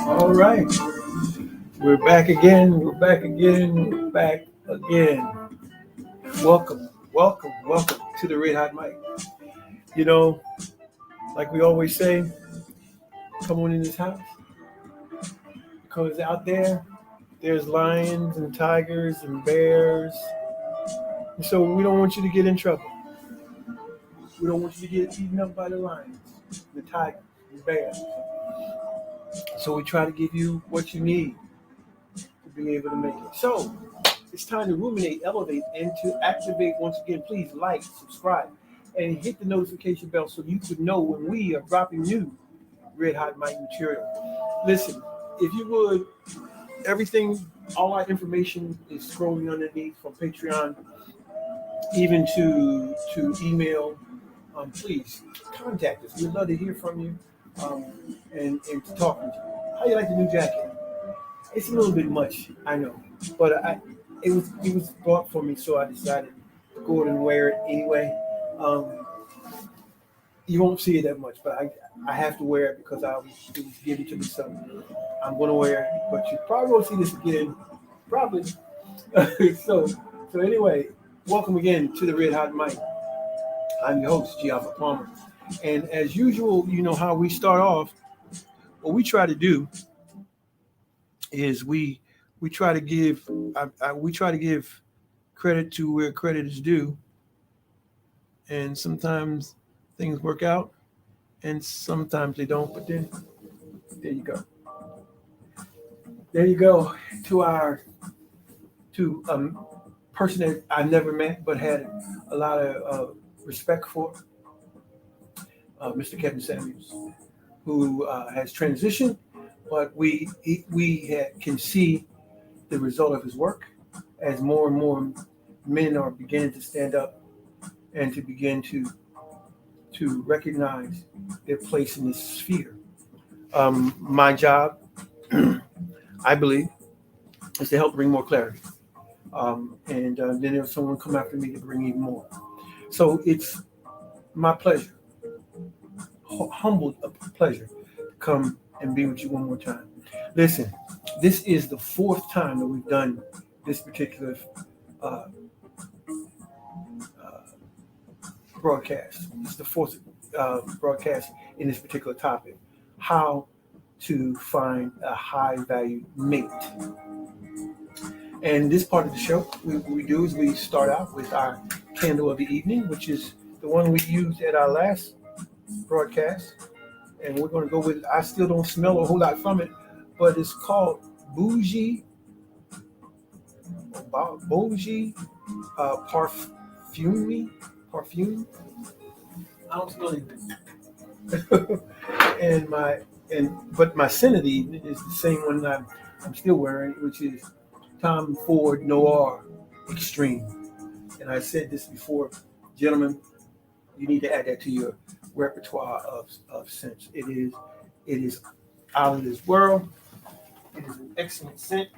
All right, we're back again. We're back again. We're back again. Welcome to the Red Hot Mic. You know, like we always say, come on in this house because out there's lions and tigers and bears, and so we don't want you to get in trouble. We don't want you to get eaten up by the lions, the tigers, the bears. So we try to give you what you need to be able to make it. So it's time to ruminate, elevate, and to activate. Once again, please like, subscribe, and hit the notification bell so you can know when we are dropping new Red Hot Mic material. Listen, if you would, all our information is scrolling underneath from Patreon, even to email. Please contact us. We'd love to hear from you and to talk with you. How you like the new jacket? It's a little bit much, I know, but it was bought for me, so I decided to go ahead and wear it anyway. You won't see it that much, but I have to wear it because it was given to me, so I'm going to wear it. But you probably won't see this again, probably. so anyway, welcome again to the Red Hot Mic. I'm your host, G. Alpha Palmer, and as usual, you know how we start off. What we try to do is we try to give credit to where credit is due, and sometimes things work out, and sometimes they don't. But then there you go. There you go to person that I never met but had a lot of respect for, Mr. Kevin Samuels, who has transitioned, but we can see the result of his work as more and more men are beginning to stand up and to begin to recognize their place in this sphere. My job, I believe, is to help bring more clarity. And then there's someone come after me to bring even more. So it's my pleasure, humbled pleasure, to come and be with you one more time. Listen, this is the fourth time that we've done this particular broadcast. It's the fourth broadcast in this particular topic: how to find a high-value mate. And this part of the show, what we do is we start out with our candle of the evening, which is the one we used at our last broadcast. And we're going to go with, I still don't smell a whole lot from it, but it's called Bougie Parfumi. perfume. I don't smell anything. and my but my Cinity is the same one I'm still wearing, which is Tom Ford Noir Extreme. And I said this before, gentlemen, you need to add that to your repertoire of scents. It is out of this world. It is an excellent scent,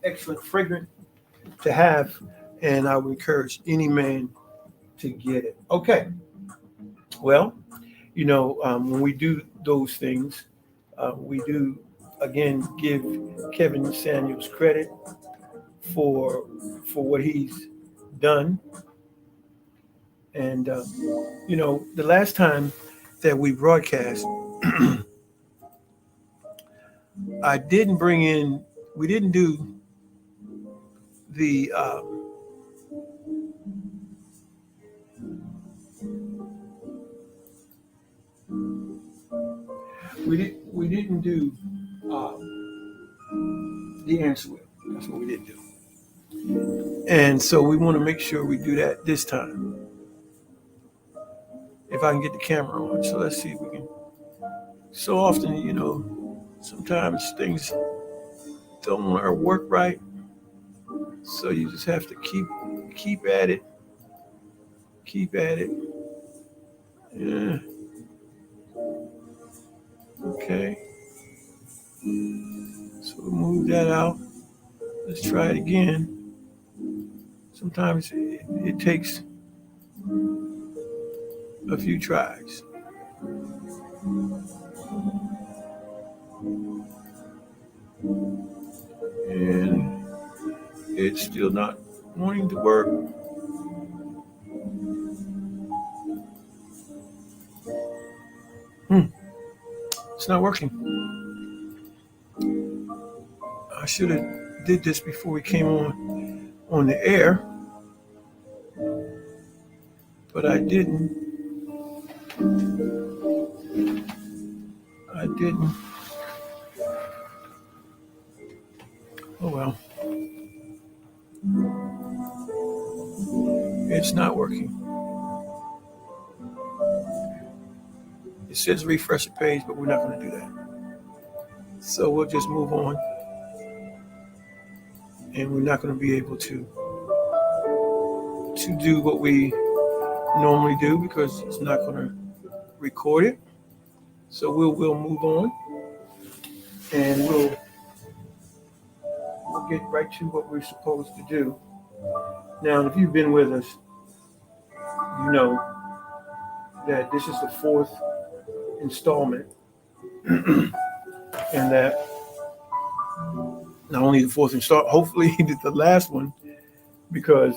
excellent fragrance to have, and I would encourage any man to get it. Okay, well, when we do those things, we do again give Kevin Samuels credit for what he's done. And the last time that we broadcast, I didn't bring in. We didn't do the. We didn't do the answer wheel. That's what we didn't do. And so we want to make sure we do that this time. If I can get the camera on, so let's see if we can. So often, sometimes things don't want to work right, so you just have to keep at it, keep at it. Yeah. Okay. So we'll move that out. Let's try it again. Sometimes it takes a few tries. And it's still not wanting to work. It's not working. I should have did this before we came on the air, but I didn't. Oh well. It's not working. It says refresh the page, but we're not going to do that. So we'll just move on. And we're not going to be able to do what we normally do because it's not going to record it. So we'll move on, and we'll get right to what we're supposed to do. Now, if you've been with us, you know that this is the fourth installment, and that not only the fourth installment, hopefully the last one, because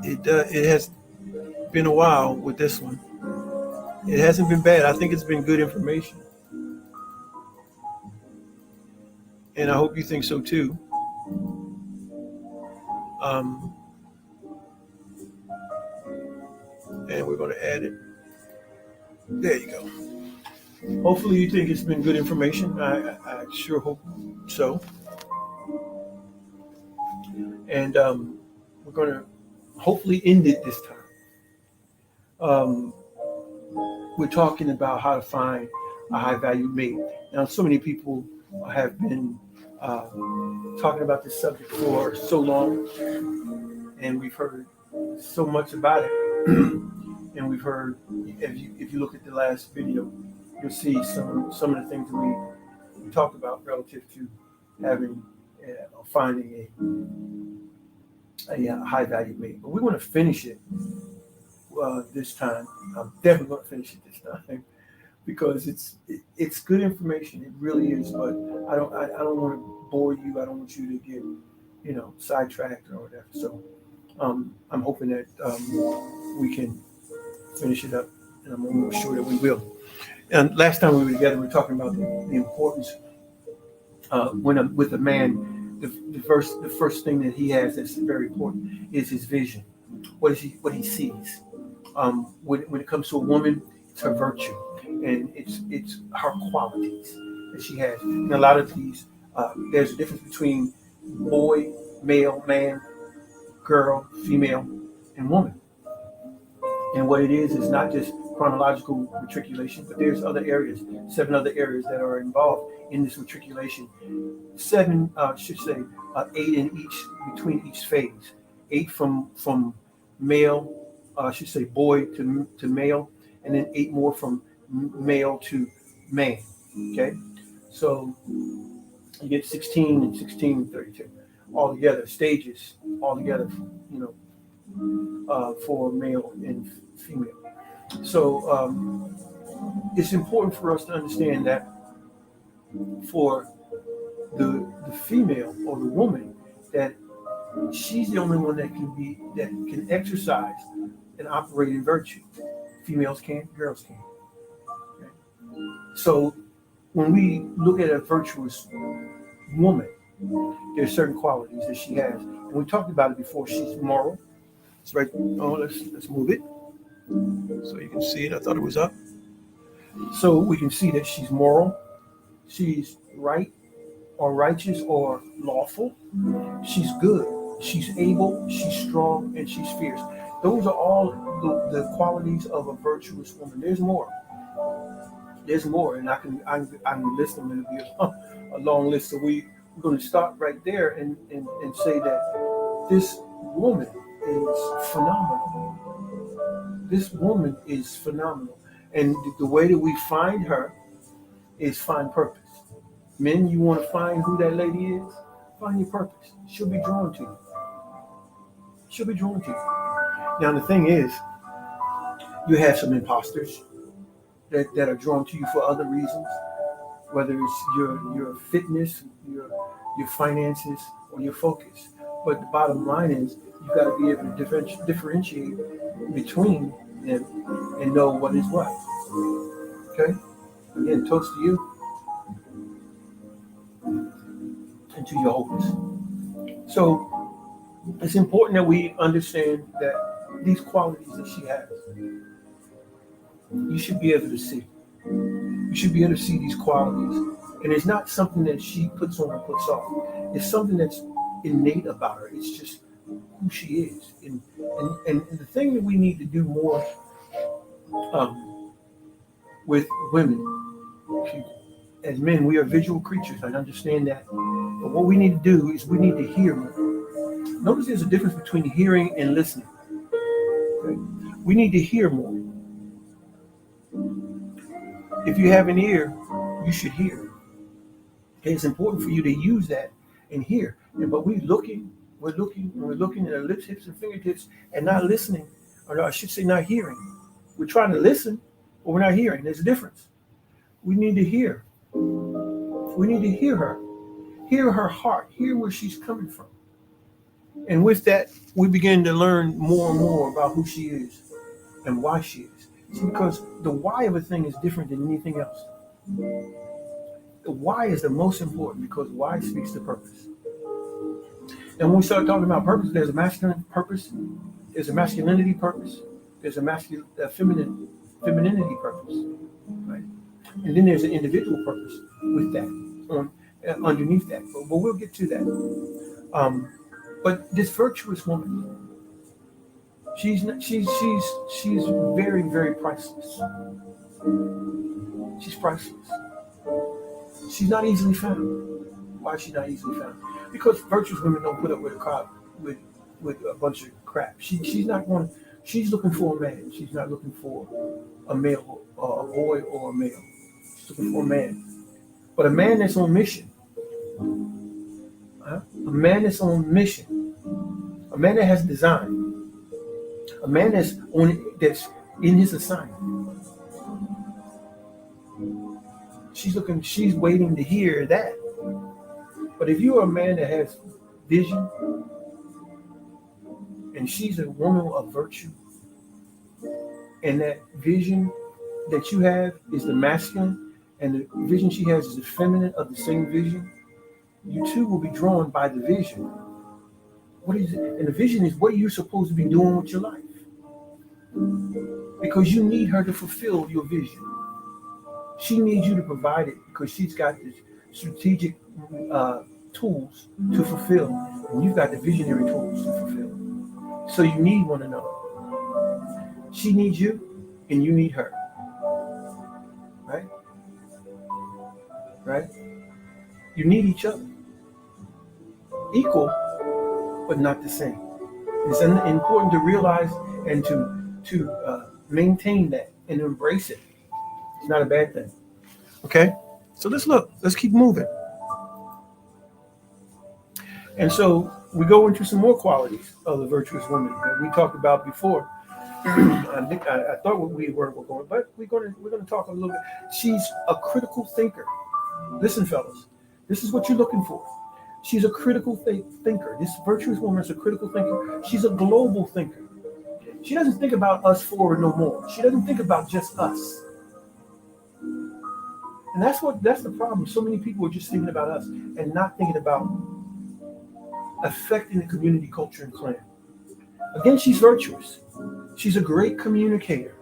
it has been a while with this one. It hasn't been bad. I think it's been good information, and I hope you think so too. And we're going to add it. There you go. Hopefully you think it's been good information. I sure hope so. And we're going to hopefully end it this time. We're talking about how to find a high-value mate. Now, so many people have been talking about this subject for so long, and we've heard so much about it. And we've heard, if you look at the last video, you'll see some of the things that we talked about relative to having finding a high-value mate. But we want to finish it this time. I'm definitely going to finish it this time because it's good information. It really is. But I don't want to bore you. I don't want you to get sidetracked or whatever. So I'm hoping that we can finish it up, and I'm almost sure that we will. And last time we were together, we were talking about the importance with a man. The first thing that he has that's very important is his vision. What he sees. When it comes to a woman, it's her virtue, and it's her qualities that she has. And a lot of these, there's a difference between boy, male, man, girl, female, and woman. And what it is not just chronological matriculation, but there's other areas, 7 other areas that are involved in this matriculation. 7, should say, 8 in each, between each phase. 8 from male, should say boy to male, and then 8 more from male to man. Okay, so you get 16 and 16 and 32 all together, stages all together, for male and female. So it's important for us to understand that for the female or the woman, that she's the only one that can exercise and operate in virtue. Females can't, girls can't. Okay? So when we look at a virtuous woman, there's certain qualities that she has, and we talked about it before. She's moral. It's right. Oh, let's move it so you can see it. I thought it was up. So we can see that she's moral. She's right or righteous or lawful. She's good. She's able. She's strong, and she's fierce. Those are all the qualities of a virtuous woman. There's more. There's more, and I can list them. It'll be a long list. So we're going to start right there and say that this woman is phenomenal. This woman is phenomenal, and the way that we find her is find purpose. Men, you want to find who that lady is? Find your purpose. She'll be drawn to you. She'll be drawn to you. Now the thing is, you have some imposters that are drawn to you for other reasons, whether it's your fitness, your finances, or your focus. But the bottom line is, you got to be able to differentiate between them and know what is what. Okay? Again, toast to you and to your hopes. So it's important that we understand that these qualities that she has, you should be able to see. You should be able to see these qualities. And it's not something that she puts on or puts off. It's something that's innate about her. It's just who she is. And the thing that we need to do more with women, as men, we are visual creatures. I understand that. But what we need to do is we need to hear more. Notice there's a difference between hearing and listening. Okay? We need to hear more. If you have an ear, you should hear. Okay? It's important for you to use that and hear. But we're looking at our lips, hips, and fingertips and not listening, or I should say not hearing. We're trying to listen, but we're not hearing. There's a difference. We need to hear. We need to hear her. Hear her heart. Hear where she's coming from. And with that, we begin to learn more and more about who she is and why she is. See, because the why of a thing is different than anything else. The why is the most important, because why speaks to purpose. And when we start talking about purpose, there's a masculine purpose, there's a masculinity purpose, there's a femininity purpose, right? And then there's an individual purpose with that, underneath that. But we'll get to that. But this virtuous woman, she's very, very priceless. She's priceless. She's not easily found. Why is she not easily found? Because virtuous women don't put up with a crowd with a bunch of crap. She's not going. She's looking for a man. She's not looking for a male, or a boy, or a male. She's looking for a man, but a man that's on mission. A man that's on mission. A man that has design. A man that's in his assignment. She's waiting to hear that. But if you're a man that has vision, and she's a woman of virtue, and that vision that you have is the masculine, and the vision she has is the feminine of the same vision, you two will be drawn by the vision. What is it? And the vision is what you're supposed to be doing with your life. Because you need her to fulfill your vision. She needs you to provide it, because she's got the strategic tools to fulfill, and you've got the visionary tools to fulfill. So you need one another. She needs you, and you need her. Right? Right? You need each other. Equal, but not the same. It's important to realize and to maintain that and embrace it. It's not a bad thing. Okay? So let's keep moving. And so we go into some more qualities of the virtuous woman that we talked about before. I thought we were going, but we're gonna talk a little bit. She's a critical thinker. Listen, fellas, this is what you're looking for. She's a critical thinker. This virtuous woman is a critical thinker. She's a global thinker. She doesn't think about us four no more. She doesn't think about just us. And that's the problem. So many people are just thinking about us and not thinking about affecting the community, culture, and clan. Again, she's virtuous. She's a great communicator.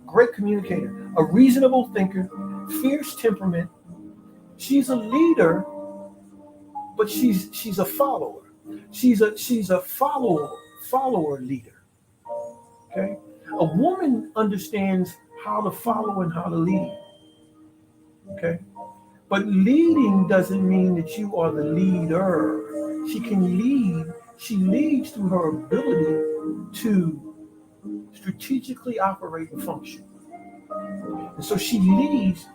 Great communicator. A reasonable thinker. Fierce temperament. She's a leader, but she's a follower. She's a follower leader. Okay? A woman understands how to follow and how to lead. Okay? But leading doesn't mean that you are the leader. She can lead. She leads through her ability to strategically operate and function. And so she leads,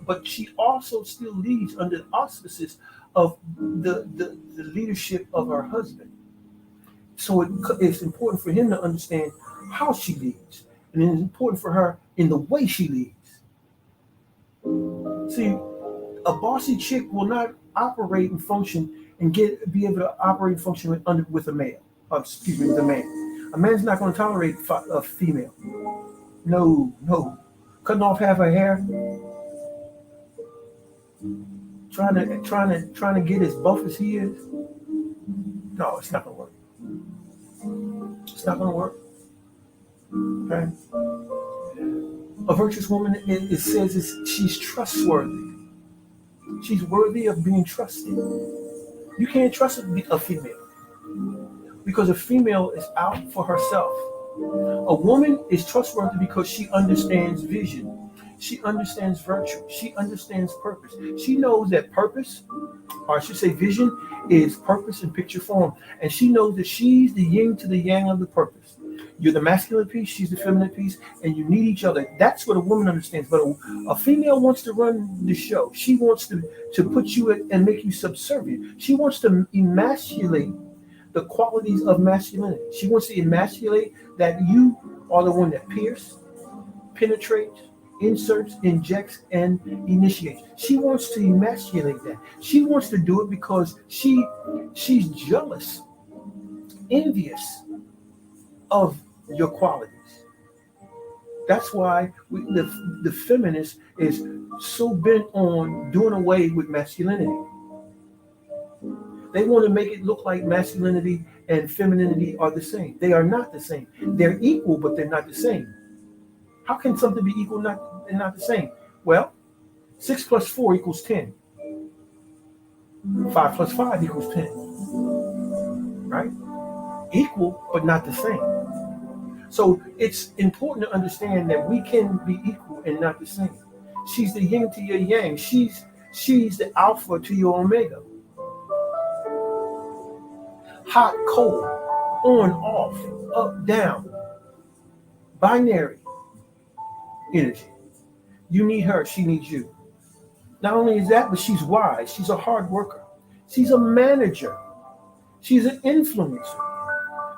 but she also still leads under the auspices of the leadership of her husband. So it's important for him to understand how she leads. And it's important for her in the way she leads. See, a bossy chick will not operate and function and be able to operate and function with a male. The man. A man's not going to tolerate a female. No. Cutting off half her hair. Trying to get as buff as he is. No, it's not going to work. It's not going to work. Okay. A virtuous woman, it says, she's trustworthy. She's worthy of being trusted. You can't trust a female because a female is out for herself. A woman is trustworthy because she understands vision. She understands virtue. She understands purpose. She knows that purpose, or I should say vision, is purpose in picture form. And she knows that she's the yin to the yang of the purpose. You're the masculine piece, she's the feminine piece, and you need each other. That's what a woman understands. But a female wants to run the show. She wants to put you in and make you subservient. She wants to emasculate the qualities of masculinity. She wants to emasculate that you are the one that pierces, penetrates, inserts, injects, and initiates. She wants to emasculate that. She wants to do it because she's jealous, envious of your qualities. That's why the feminist is so bent on doing away with masculinity. They want to make it look like masculinity and femininity are the same. They are not the same. They're equal, but they're not the same. How can something be equal and not the same? Well, 6 plus 4 equals 10. 5 plus 5 equals 10. Right? Equal, but not the same. So it's important to understand that we can be equal and not the same. She's the yin to your yang. She's the alpha to your omega. Hot, cold, on, off, up, down. Binary energy. You need her, she needs you. Not only is that, but she's wise. She's a hard worker. She's a manager. She's an influencer.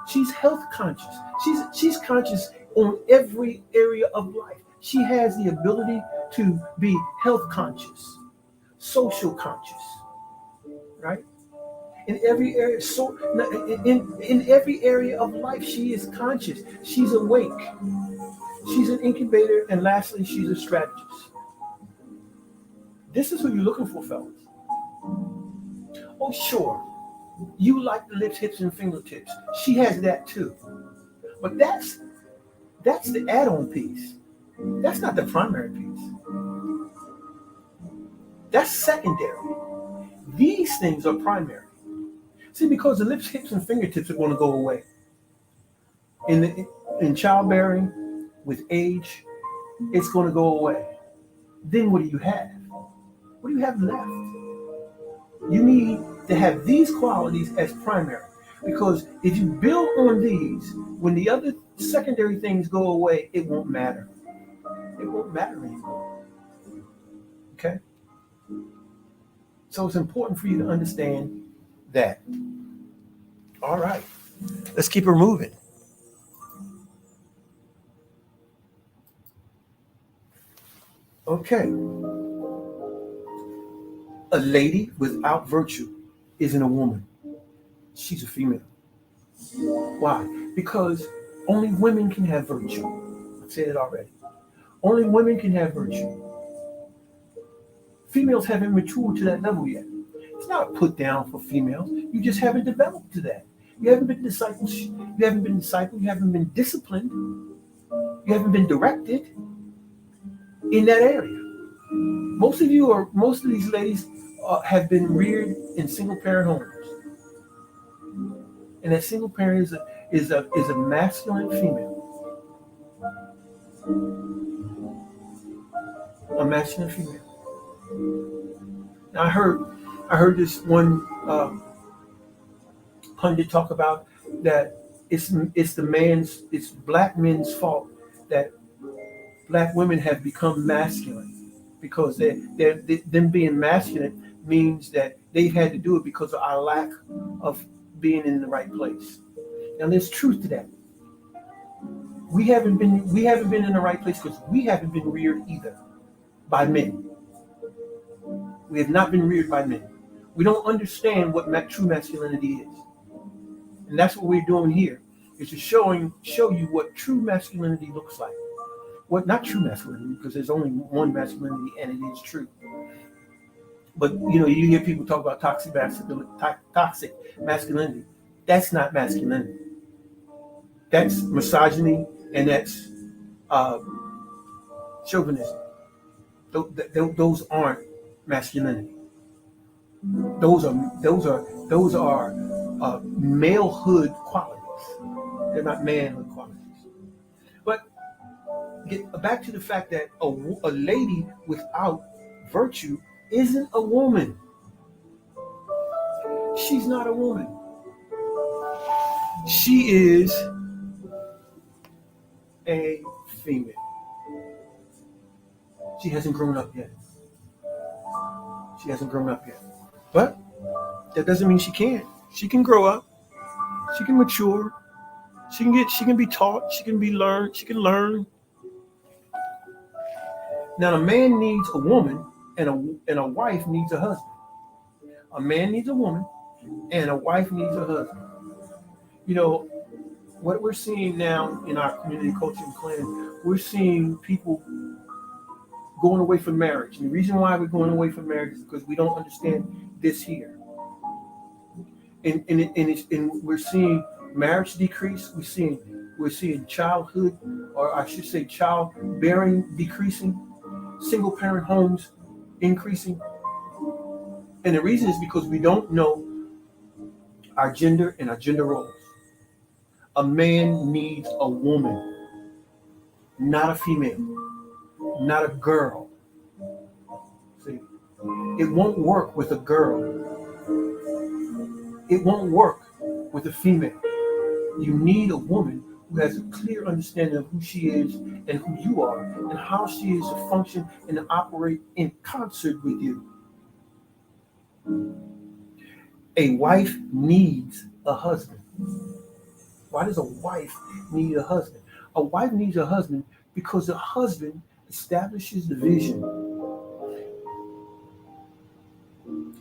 She's health conscious. She's conscious on every area of life. She has the ability to be health conscious, social conscious, right? In every area, in every area of life, she is conscious. She's awake. She's an incubator, and lastly, she's a strategist. This is who you're looking for, fellas. Oh, sure. You like the lips, hips, and fingertips. She has that too. But that's the add-on piece. That's not the primary piece. That's secondary. These things are primary. See, because the lips, hips, and fingertips are going to go away. In childbearing, with age, it's going to go away. Then what do you have? What do you have left? You need to have these qualities as primary. Because if you build on these, when the other secondary things go away, it won't matter. It won't matter anymore. Okay? So it's important for you to understand that. All right. Let's keep her moving. Okay. A lady without virtue isn't a woman. She's a female. Why? Because only women can have virtue. I've said it already. Only women can have virtue. Females haven't matured to that level yet. It's not a put down for females. You just haven't developed to that. You haven't been discipled. You haven't been discipled. You haven't been disciplined. You haven't been directed in that area. Most of these ladies have been reared in single parent homes, and that single parent is a masculine female. A masculine female. Now I heard this one pundit talk about that it's black men's fault that black women have become masculine, because them being masculine means that they've had to do it because of our lack of being in the right place. Now there's truth to that. We haven't been in the right place because we haven't been reared either by men. We have not been reared by men. We don't understand what true masculinity is. And that's what we're doing here, is to show you what true masculinity looks like. What not true masculinity, because there's only one masculinity and it is true. But you hear people talk about toxic masculinity. That's not masculinity. That's misogyny and that's chauvinism. Those aren't masculinity. Those are malehood qualities. They're not manhood qualities. But get back to the fact that a lady without virtue isn't a woman. She's not a woman. She is a female. She hasn't grown up yet. But that doesn't mean she can't. She can grow up. She can mature. She can be taught. She can learn. Now a man needs a woman and a wife needs a husband. A man needs a woman and a wife needs a husband. What we're seeing now in our community coaching clan, we're seeing people going away from marriage. And the reason why we're going away from marriage is because we don't understand this here. And we're seeing marriage decrease. We're seeing childhood, or I should say childbearing decreasing, single parent homes increasing. And the reason is because we don't know our gender and our gender roles. A man needs a woman, not a female, not a girl. See, it won't work with a girl. It won't work with a female. You need a woman who has a clear understanding of who she is and who you are and how she is to function and to operate in concert with you. A wife needs a husband. Why does a wife need a husband? A wife needs a husband because the husband establishes the vision.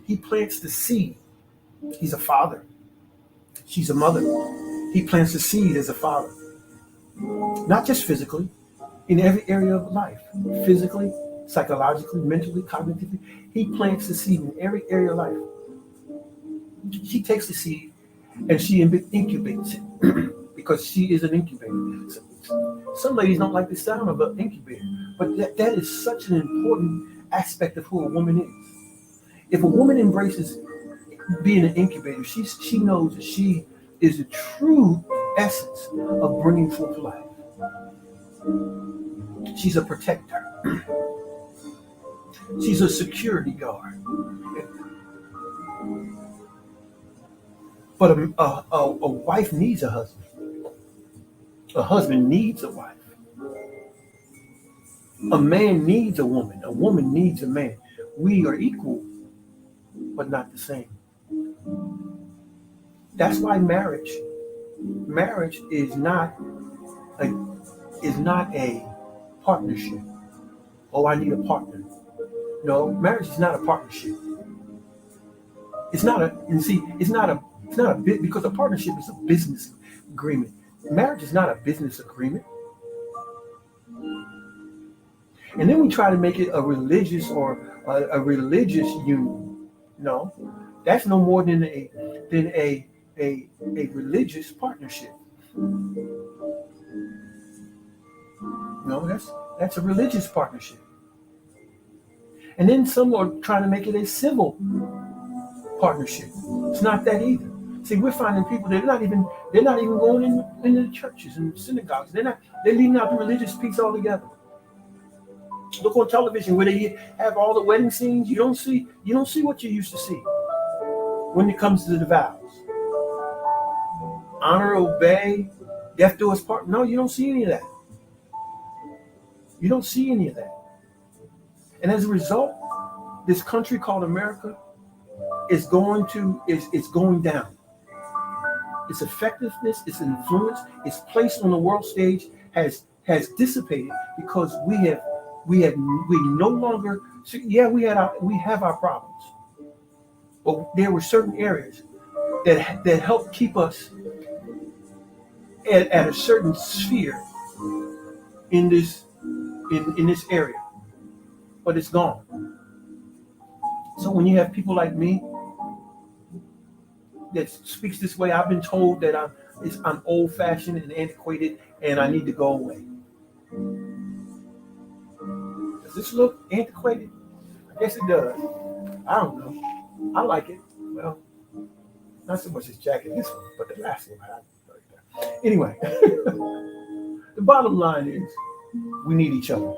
He plants the seed. He's a father. She's a mother. He plants the seed as a father. Not just physically, in every area of life. Physically, psychologically, mentally, cognitively. He plants the seed in every area of life. She takes the seed and she incubates it because she is an incubator. Some ladies don't like the sound of an incubator, but that is such an important aspect of who a woman is. If a woman embraces being an incubator, she knows that she is a true essence of bringing forth life. She's a protector. She's a security guard. But a wife needs a husband. A husband needs a wife. A man needs a woman. A woman needs a man. We are equal, but not the same. That's why marriage is not a partnership. Oh, I need a partner. No, marriage is not a partnership. It's not a bit, because a partnership is a business agreement. Marriage is not a business agreement. And then we try to make it a religious or a religious union. No, that's no more than a religious partnership. No, that's a religious partnership. And then some are trying to make it a civil partnership. It's not that either. See, we're finding people that they're not even going into the churches and synagogues. They're leaving out the religious piece altogether. Look on television where they have all the wedding scenes. You don't see what you used to see when it comes to the vows. Honor, obey, death do us part. No, you don't see any of that. You don't see any of that. And as a result, this country called America is going down. Its effectiveness, its influence, its place on the world stage has dissipated because we no longer. We have our problems, but there were certain areas that helped keep us at a certain sphere in this area, but it's gone. So when you have people like me that speaks this way, I've been told that I'm old-fashioned and antiquated, and I need to go away. Does this look antiquated? I guess it does. I don't know. I like it. Well, not so much this jacket, this one, but the last one. Anyway, the bottom line is we need each other.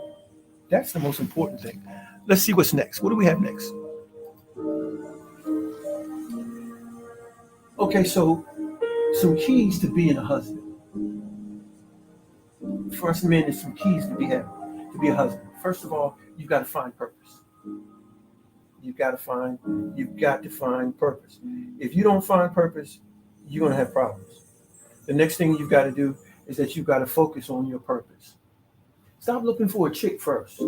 That's the most important thing. Let's see what's next. What do we have next? Okay, so some keys to being a husband. For us men, there's some keys to be a husband. First of all, you've got to find purpose. You've got to find purpose. If you don't find purpose, you're going to have problems. The next thing you've got to do is that you've got to focus on your purpose. Stop looking for a chick first.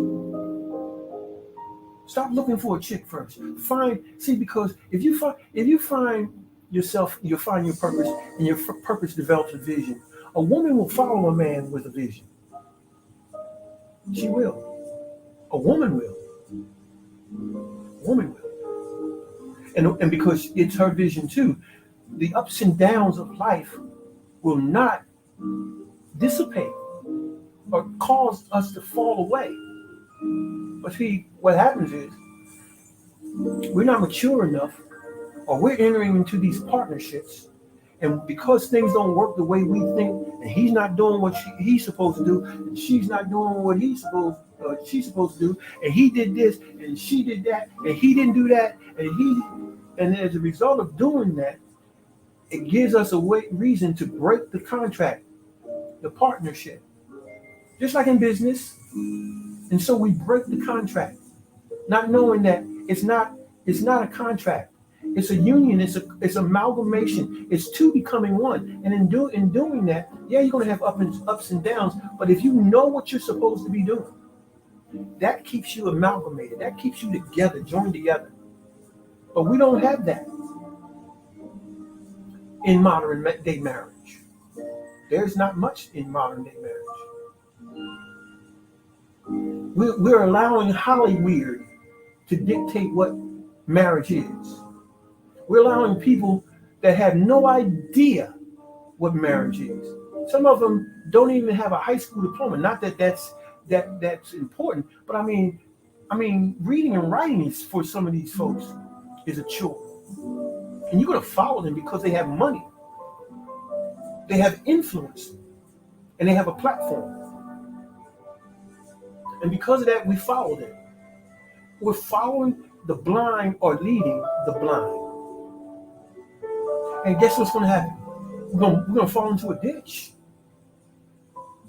Because if you find yourself, you'll find your purpose, and your purpose develops a vision. A woman will follow a man with a vision. She will. A woman will. And because it's her vision too, the ups and downs of life will not dissipate or cause us to fall away. But see, what happens is we're not mature enough, or we're entering into these partnerships, and because things don't work the way we think, and he's not doing what he's supposed to do, and she's not doing what she's supposed to do, and he did this, and she did that, and he didn't do that, and as a result of doing that, it gives us a reason to break the contract, the partnership, just like in business. And so we break the contract, not knowing that it's not a contract. It's a union. It's amalgamation. It's two becoming one. And in doing that, yeah, you're going to have ups and downs. But if you know what you're supposed to be doing, that keeps you amalgamated. That keeps you together, joined together. But we don't have that in modern day marriage. There's not much in modern day marriage. We're allowing Hollywood to dictate what marriage is. We're allowing people that have no idea what marriage is. Some of them don't even have a high school diploma. Not that that's important, but I mean, reading and writing is, for some of these folks, is a chore. And you're going to follow them because they have money. They have influence and they have a platform. And because of that, we follow them. We're following the blind or leading the blind. And guess what's going to happen? We're going to fall into a ditch.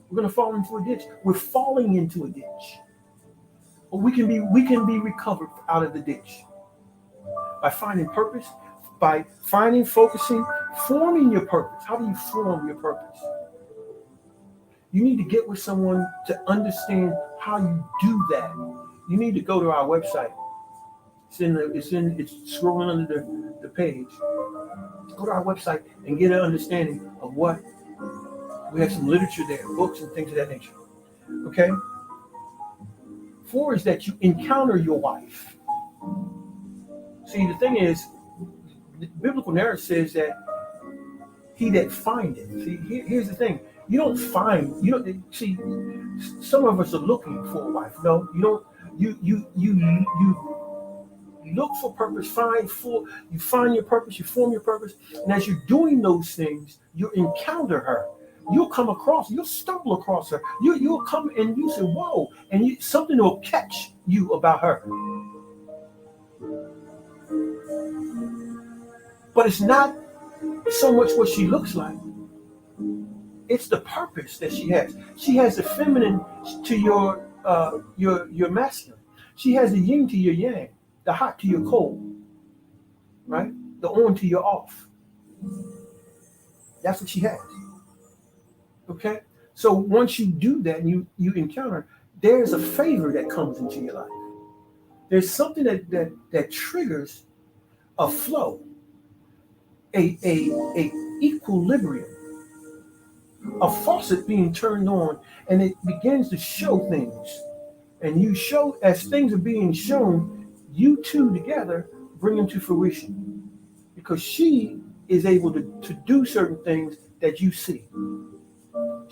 We're going to fall into a ditch. We're falling into a ditch. But we can be recovered out of the ditch by finding purpose, by finding, focusing, forming your purpose. How do you form your purpose? You need to get with someone to understand how you do that. You need to go to our website. It's scrolling under the page. Go to our website and get an understanding of what we have. Some literature there, books and things of that nature. Okay? 4 is that you encounter your wife. See, the thing is, the biblical narrative says that he that findeth. See, here's the thing. You don't find, you don't see, some of us are looking for a wife. No, you don't, you look for purpose, you find your purpose, you form your purpose, and as you're doing those things, you encounter her. You'll come across, you'll stumble across her. You'll come and you say, whoa, and something will catch you about her. But it's not so much what she looks like. It's the purpose that she has. She has the feminine to your masculine. She has the yin to your yang, the hot to your cold, right? The on to your off. That's what she has. Okay? So once you do that and you encounter, there's a favor that comes into your life. There's something that triggers a flow, a equilibrium, a faucet being turned on, and it begins to show things. And you show, as things are being shown, you two together bring them to fruition. Because she is able to do certain things that you see.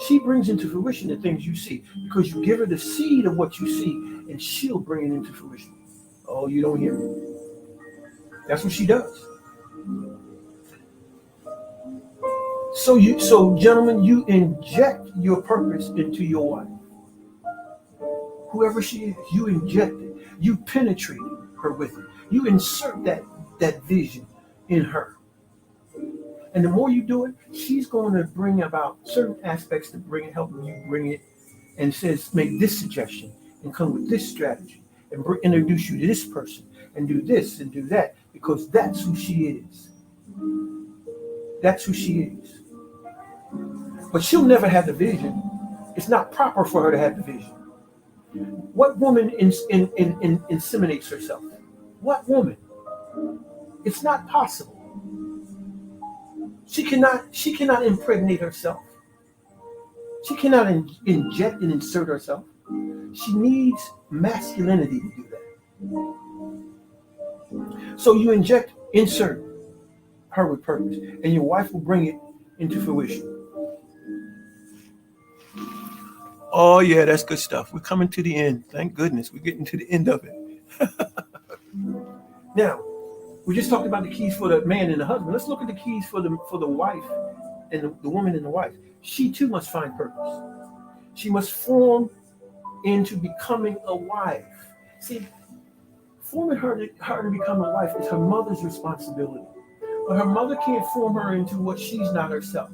She brings into fruition the things you see. Because you give her the seed of what you see, and she'll bring it into fruition. Oh, you don't hear me? That's what she does. So gentlemen, you inject your purpose into your wife. Whoever she is, you inject it. You penetrate her with it. You insert that vision in her. And the more you do it, she's going to bring about certain aspects to help you bring it, and says, make this suggestion and come with this strategy and introduce you to this person and do this and do that, because that's who she is. That's who she is. But she'll never have the vision. It's not proper for her to have the vision. What woman inseminates herself? What woman? It's not possible. She cannot impregnate herself. She cannot inject and insert herself. She needs masculinity to do that. So you insert her with purpose, and your wife will bring it into fruition. Oh yeah, that's good stuff. We're coming to the end. Thank goodness we're getting to the end of it. Now, we just talked about the keys for the man and the husband. Let's look at the keys for the wife and the woman and the wife. She too must find purpose. She must form into becoming a wife. See, forming her to become a wife is her mother's responsibility. But her mother can't form her into what she's not herself.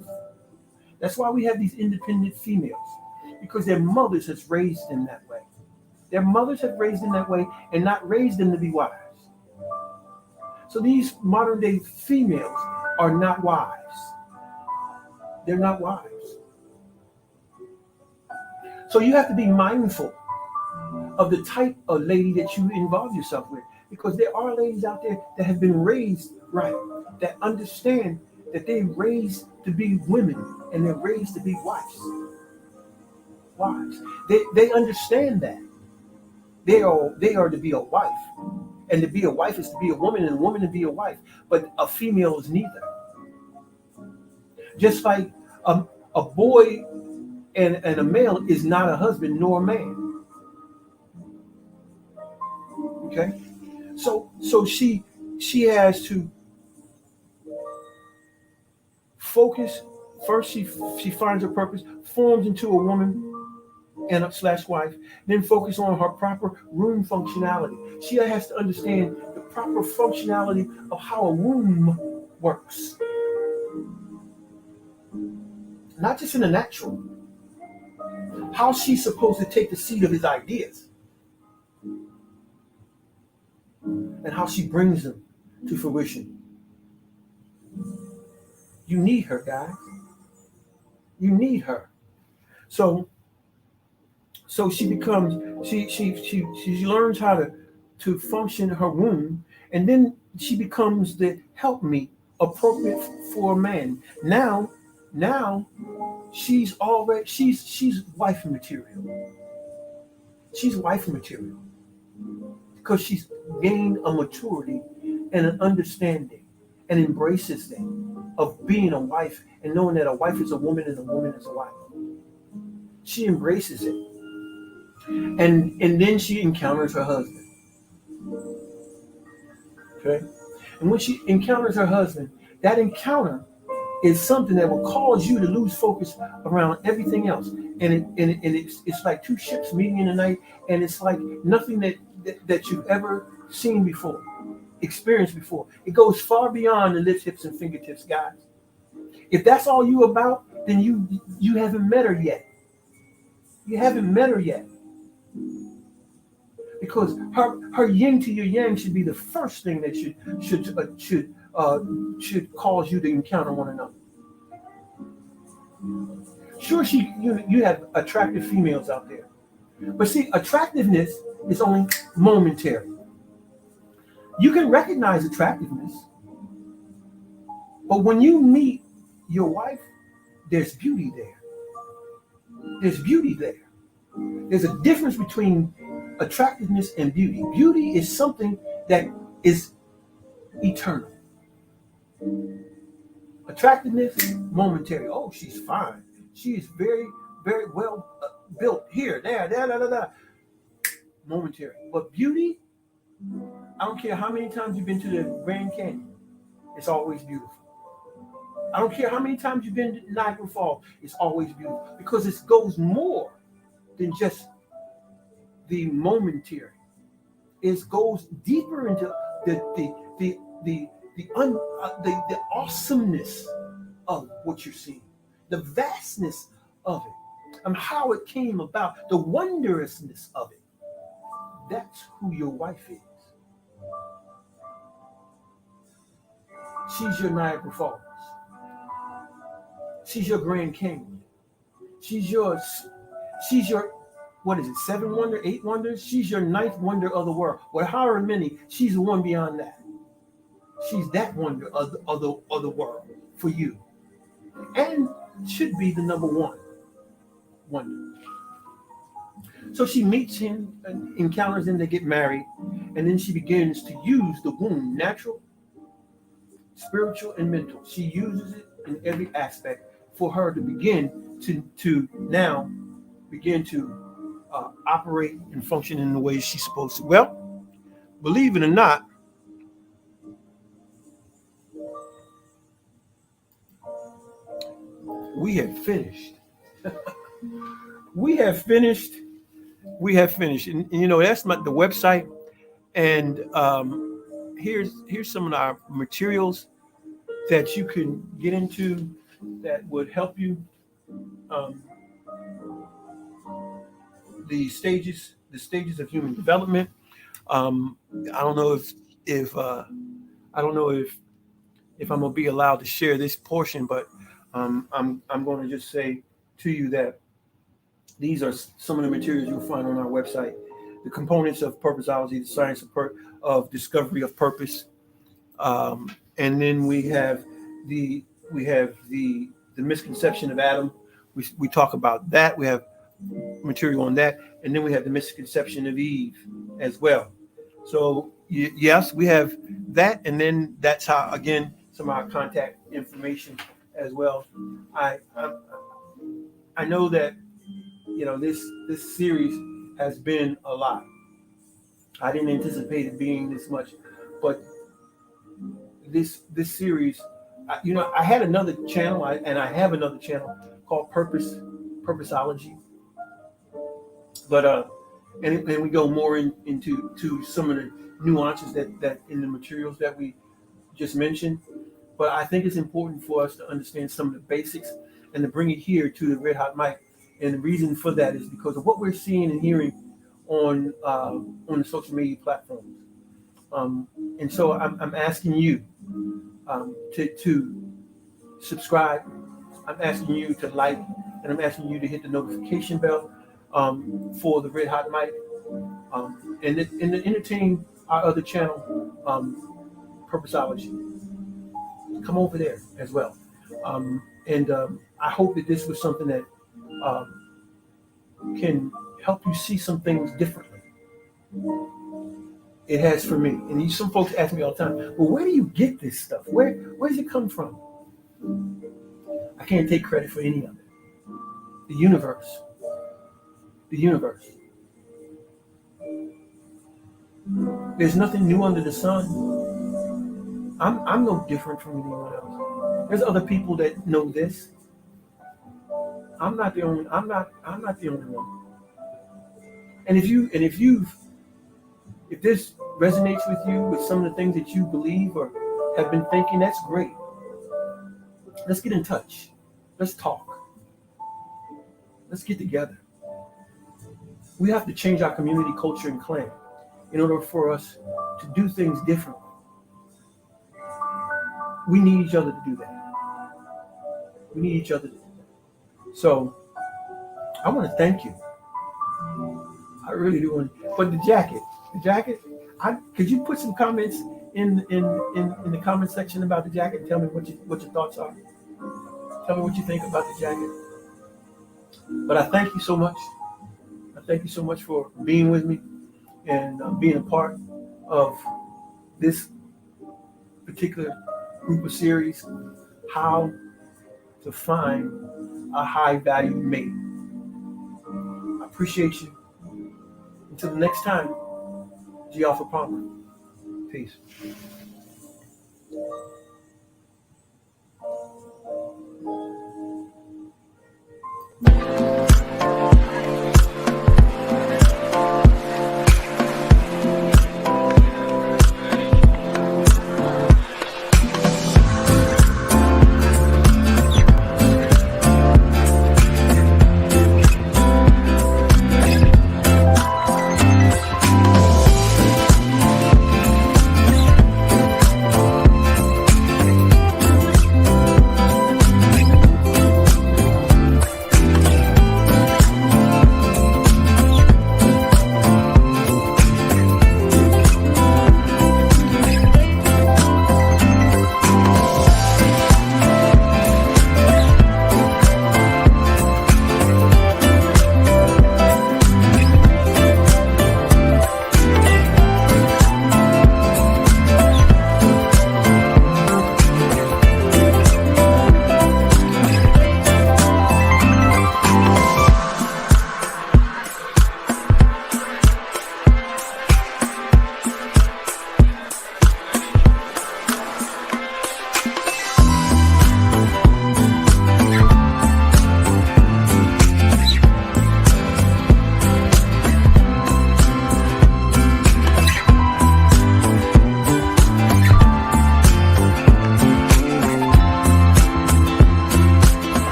That's why we have these independent females, because their mothers has raised them that way. Their mothers have raised them that way and not raised them to be wives. So these modern day females are not wives. They're not wives. So you have to be mindful of the type of lady that you involve yourself with, because there are ladies out there that have been raised right, that understand that they're raised to be women and they're raised to be wives. Wives. They understand that. They are to be a wife. And to be a wife is to be a woman, and a woman to be a wife. But a female is neither. Just like a boy and a male is not a husband nor a man. Okay? So she has to focus, First, she finds her purpose, forms into a woman and a slash wife, then focus on her proper womb functionality. She has to understand the proper functionality of how a womb works. Not just in the natural. How she's supposed to take the seed of his ideas and how she brings them to fruition. You need her, guys. You need her. So she becomes she learns how to function her womb, and then she becomes the helpmeet appropriate for a man. Now she's wife material. She's wife material because she's gained a maturity and an understanding and embraces them of being a wife and knowing that a wife is a woman and a woman is a wife. She embraces it. And then she encounters her husband. Okay? And when she encounters her husband, that encounter is something that will cause you to lose focus around everything else. And it's like two ships meeting in the night, and it's like nothing that you've ever seen before, experienced before. It goes far beyond the lips, hips, and fingertips, guys. If that's all you about, then you haven't met her yet. You haven't met her yet. Because her yin to your yang should be the first thing that should cause you to encounter one another. Sure, you have attractive females out there, but see, attractiveness is only momentary. You can recognize attractiveness, but when you meet your wife, there's beauty there. There's beauty there. There's a difference between attractiveness and beauty. Beauty is something that is eternal. Attractiveness, momentary. Oh, she's fine. She is very, very well built. Here, there. Momentary. But beauty, I don't care how many times you've been to the Grand Canyon, it's always beautiful. I don't care how many times you've been to Niagara Falls, it's always beautiful. Because it goes more than just the momentary. It goes deeper into the awesomeness of what you're seeing, the vastness of it, and how it came about, the wondrousness of it. That's who your wife is. She's your Niagara Falls. She's your Grand Canyon. She's your what is it, 7 wonders, 8 wonders? She's your 9th wonder of the world. Or however many, she's the one beyond that. She's that wonder of the world for you. And should be the number 1 wonder. So she meets him, and encounters him, they get married, and then she begins to use the womb, natural, spiritual, and mental. She uses it in every aspect for her to begin to now begin to operate and function in the way she's supposed to. Well, believe it or not, we have finished. We have finished. And you know, that's the website. And here's some of our materials that you can get into that would help you. The stages of human development. I don't know if I'm gonna be allowed to share this portion, but I'm going to just say to you that these are some of the materials you'll find on our website. The components of purposeology, the science of discovery of purpose, and then we have the misconception of Adam. We talk about that. We have material on that, and then we have the misconception of Eve as well. So yes, we have that, and then that's how, again, some of our contact information as well. I know that, you know, this series has been a lot. I didn't anticipate it being this much, but this series I had another channel, and I have another channel called Purposeology, but and we go more into some of the nuances that in the materials that we just mentioned. But I think it's important for us to understand some of the basics and to bring it here to the Red Hot Mic. And the reason for that is because of what we're seeing and hearing on the social media platforms. Um, and so I'm asking you to subscribe. I'm asking you to like, and I'm asking you to hit the notification bell for the Red Hot Mic, and to entertain our other channel, Purposeology. Come over there as well. And I hope that this was something that um, can help you see some things differently. It has for me. And some folks ask me all the time, well, where do you get this stuff? Where does it come from? I can't take credit for any of it. The universe. The universe. There's nothing new under the sun. I'm no different from anyone else. There's other people that know this. I'm not the only one. And if this resonates with you with some of the things that you believe or have been thinking, that's great. Let's get in touch. Let's talk. Let's get together. We have to change our community culture and clan in order for us to do things differently. We need each other to do that. We need each other to do that. So I want to thank you. I really do want to. But the jacket, could you put some comments in the comment section about the jacket and tell me what your thoughts are? Tell me what you think about the jacket. But I thank you so much. I thank you so much for being with me and being a part of this particular group of series, How to Find a High Value Mate. I appreciate you. Until the next time, G. Alpha Palmer. Peace.